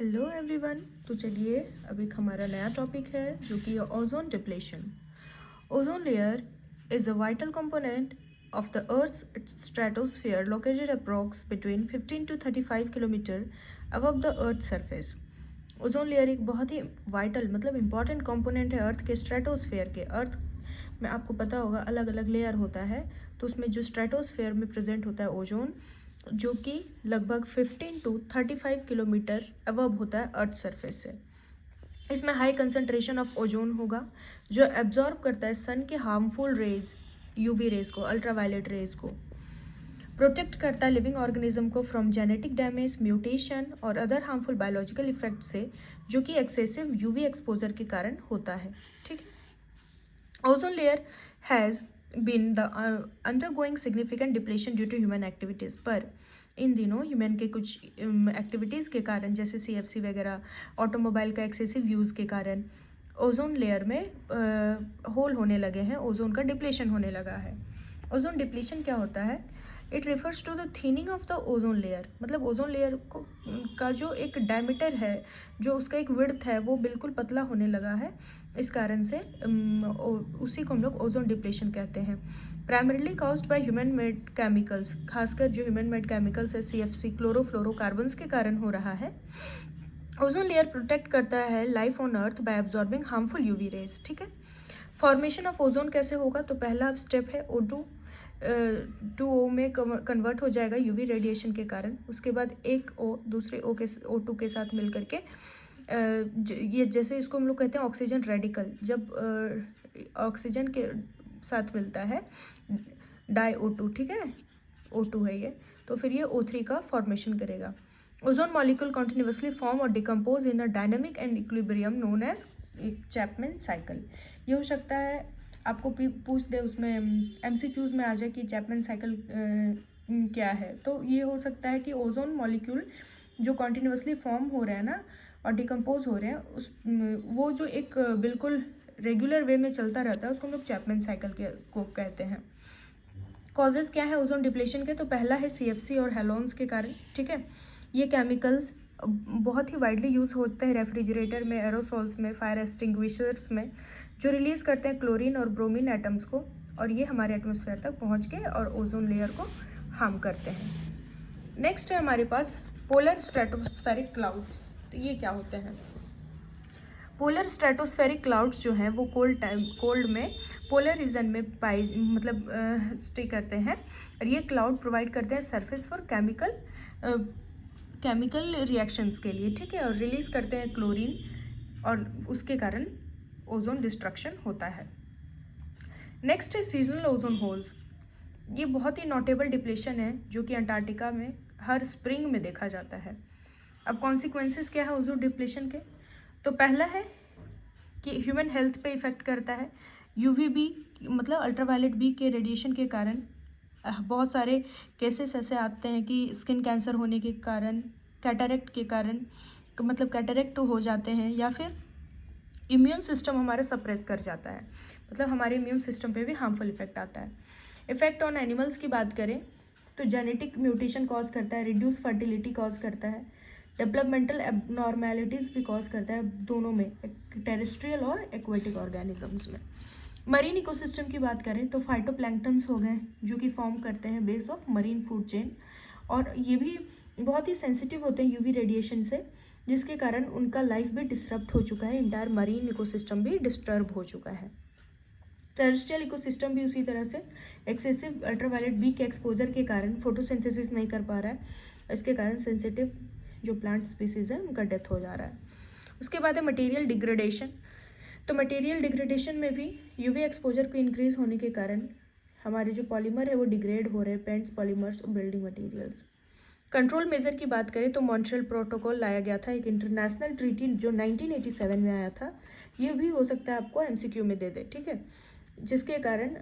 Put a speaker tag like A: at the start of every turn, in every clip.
A: Hello everyone. तो चलिए अब एक हमारा नया टॉपिक है जो कि ozone depletion. Ozone layer is a vital component of the Earth's stratosphere located approx between 15 to 35 kilometre above the Earth's surface। Ozone layer एक बहुत ही वाइटल मतलब इम्पॉर्टेंट कंपोनेंट है अर्थ के स्ट्रेटोस्फेयर के। अर्थ में आपको पता होगा अलग अलग लेयर होता है, तो उसमें जो स्ट्रेटोस्फेयर में प्रेजेंट होता है ओजोन, जो कि लगभग 15 टू 35 किलोमीटर अबव होता है अर्थ सरफेस से। इसमें हाई कंसंट्रेशन ऑफ ओजोन होगा जो एब्जॉर्ब करता है सन के हार्मफुल रेज, यूवी रेज को, अल्ट्रावायलेट रेज को, प्रोटेक्ट करता है लिविंग ऑर्गेनिज्म को फ्रॉम जेनेटिक डैमेज, म्यूटेशन और अदर हार्मफुल बायोलॉजिकल इफेक्ट से, जो कि एक्सेसिव यूवी एक्सपोजर के कारण होता है। ठीक है। Ozone layer has been the undergoing significant depletion due to human activities. पर इन दिनों ह्यूमन के कुछ एक्टिविटीज़ के कारण, जैसे CFC वगैरह, ऑटोमोबाइल का एक्सेसिव यूज़ के कारण ओजोन लेयर में होल होने लगे हैं, ओजोन का डिप्लेशन होने लगा है। ओजोन डिप्लेशन क्या होता है? It refers to the thinning of the ozone layer. मतलब ओजोन लेयर को का जो एक डायमीटर है, जो उसका एक विड्थ है, वो बिल्कुल पतला होने लगा है। इस कारण से उसी को हम लोग ओजोन डिप्लेशन कहते हैं। Primarily caused by human made chemicals, खासकर जो ह्यूमन मेड केमिकल्स है CFC, क्लोरोफ्लोरोकार्बन्स के कारण हो रहा है। ओजोन लेयर प्रोटेक्ट करता है life on earth by absorbing harmful UV rays. ठीक है। फॉर्मेशन ऑफ ओजोन कैसे होगा? तो पहला स्टेप है O2 2O में कन्वर्ट हो जाएगा यूवी रेडिएशन के कारण। उसके बाद एक O दूसरे O2 के साथ मिल करके ये जैसे इसको हम लोग कहते हैं ऑक्सीजन रेडिकल, जब ऑक्सीजन के साथ मिलता है डाई O2, ठीक है, O2 है ये, तो फिर ये O3 का फॉर्मेशन करेगा। ओजोन मॉलिक्यूल कॉन्टिन्यूसली फॉर्म और decompose in a dynamic and equilibrium known as Chapman cycle. ये हो सकता है आपको पूछ दे, उसमें MCQs में आ जाए कि चैपमैन साइकिल क्या है। तो ये हो सकता है कि ओजोन मॉलिक्यूल जो कॉन्टिन्यूसली फॉर्म हो रहे हैं ना और डिकम्पोज हो रहे हैं, उस वो जो एक बिल्कुल रेगुलर वे में चलता रहता है, उसको हम लोग चैपमैन साइकिल को कहते हैं। कॉजेज़ क्या है ओजोन डिप्लेशन के? तो पहला है CFC और हेलोन्स के कारण। ठीक है। ये केमिकल्स बहुत ही वाइडली यूज़ होते हैं रेफ्रिजरेटर में, एरोसोल्स में, फायर एक्सटिंग्विशर्स में, जो रिलीज़ करते हैं क्लोरीन और ब्रोमीन एटम्स को, और ये हमारे एटमॉस्फेयर तक पहुंच के और ओजोन लेयर को हार्म करते हैं। नेक्स्ट है हमारे पास पोलर स्ट्रेटोस्फेरिक क्लाउड्स। तो ये क्या होते हैं? पोलर स्ट्रेटोस्फेरिक क्लाउड्स जो हैं वो कोल्ड में पोलर रीजन में स्टे करते हैं, और ये क्लाउड प्रोवाइड करते हैं सरफेस फॉर केमिकल रिएक्शंस के लिए। ठीक है। और रिलीज करते हैं क्लोरीन, और उसके कारण ओजोन डिस्ट्रक्शन होता है। नेक्स्ट है सीजनल ओजोन होल्स। ये बहुत ही नोटेबल डिप्लेशन है जो कि अंटार्कटिका में हर स्प्रिंग में देखा जाता है। अब कॉन्सिक्वेंसेस क्या है ओजोन डिप्लेशन के? तो पहला है कि ह्यूमन हेल्थ पे इफेक्ट करता है। UVB मतलब अल्ट्रावायलेट बी के रेडिएशन के कारण बहुत सारे केसेस ऐसे आते हैं कि स्किन कैंसर होने के कारण, कैटरेक्ट के कारण, मतलब कैटरेक्ट हो जाते हैं, या फिर इम्यून सिस्टम हमारा सप्रेस कर जाता है, मतलब हमारे इम्यून सिस्टम पे भी हार्मफुल इफेक्ट आता है। इफेक्ट ऑन एनिमल्स की बात करें तो जेनेटिक म्यूटेशन कॉज करता है, रिड्यूस फर्टिलिटी कॉज करता है, डेवलपमेंटल एबनॉर्मेलिटीज़ भी कॉज करता है, दोनों में, टेरेस्ट्रियल और एक्वेटिक ऑर्गेनिजम्स में। मरीन इकोसिस्टम की बात करें तो फाइटोप्लैंक्टन्स हो गए जो कि फॉर्म करते हैं base of marine food chain, और ये भी बहुत ही सेंसिटिव होते हैं यूवी रेडिएशन से, जिसके कारण उनका लाइफ भी डिस्टर्ब हो चुका है, इंटायर मरीन इकोसिस्टम भी डिस्टर्ब हो चुका है। टेरेस्ट्रियल इकोसिस्टम भी उसी तरह से एक्सेसिव अल्ट्रावायलेट बी के एक्सपोजर के कारण फोटोसिंथेसिस नहीं कर पा रहा है, इसके कारण सेंसिटिव जो प्लांट स्पीसीज है उनका डेथ हो जा रहा है। उसके बाद है मटेरियल डिग्रेडेशन। तो मटेरियल डिग्रेडेशन में भी यूवी एक्सपोजर को इंक्रीज होने के कारण हमारे जो पॉलीमर है वो डिग्रेड हो रहे हैं, पेंट्स, पॉलीमर्स और बिल्डिंग मटेरियल्स। कंट्रोल मेजर की बात करें तो मॉन्ट्रियल प्रोटोकॉल लाया गया था, एक इंटरनेशनल ट्रीटी जो 1987 में आया था। ये भी हो सकता है आपको MCQ में दे दे। ठीक है। जिसके कारण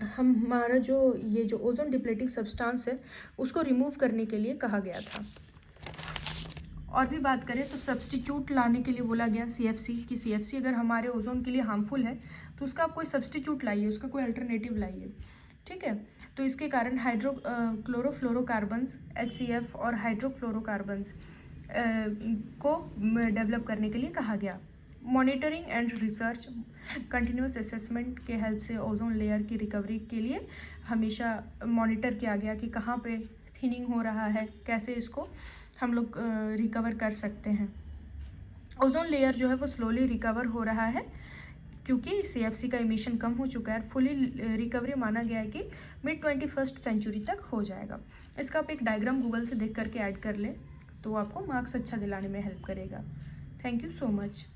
A: हमारा जो ओजोन डिप्लेटिंग सब्सटेंस है उसको रिमूव करने के लिए कहा गया था। और भी बात करें तो सब्सटीट्यूट लाने के लिए बोला गया CFC कि CFC अगर हमारे ओजोन के लिए हार्मफुल है तो उसका आप कोई सब्सटीट्यूट लाइए, उसका कोई अल्टरनेटिव लाइए। ठीक है। तो इसके कारण क्लोरोफ्लोरोकार्बन्स HCF और हाइड्रोफ्लोरोकार्बन्स को डेवलप करने के लिए कहा गया। Monitoring and research, continuous assessment के हेल्प से ओजोन लेयर की रिकवरी के लिए हमेशा मॉनिटर किया गया कि कहाँ पे थिनिंग हो रहा है, कैसे इसको हम लोग रिकवर कर सकते हैं। ओजोन लेयर जो है वो स्लोली रिकवर हो रहा है क्योंकि CFC का इमिशन कम हो चुका है। फुली रिकवरी माना गया है कि मिड 21st सेंचुरी तक हो जाएगा। इसका आप एक डायग्राम गूगल से देख करके ऐड कर लें तो आपको मार्क्स अच्छा दिलाने में हेल्प करेगा। Thank you so much.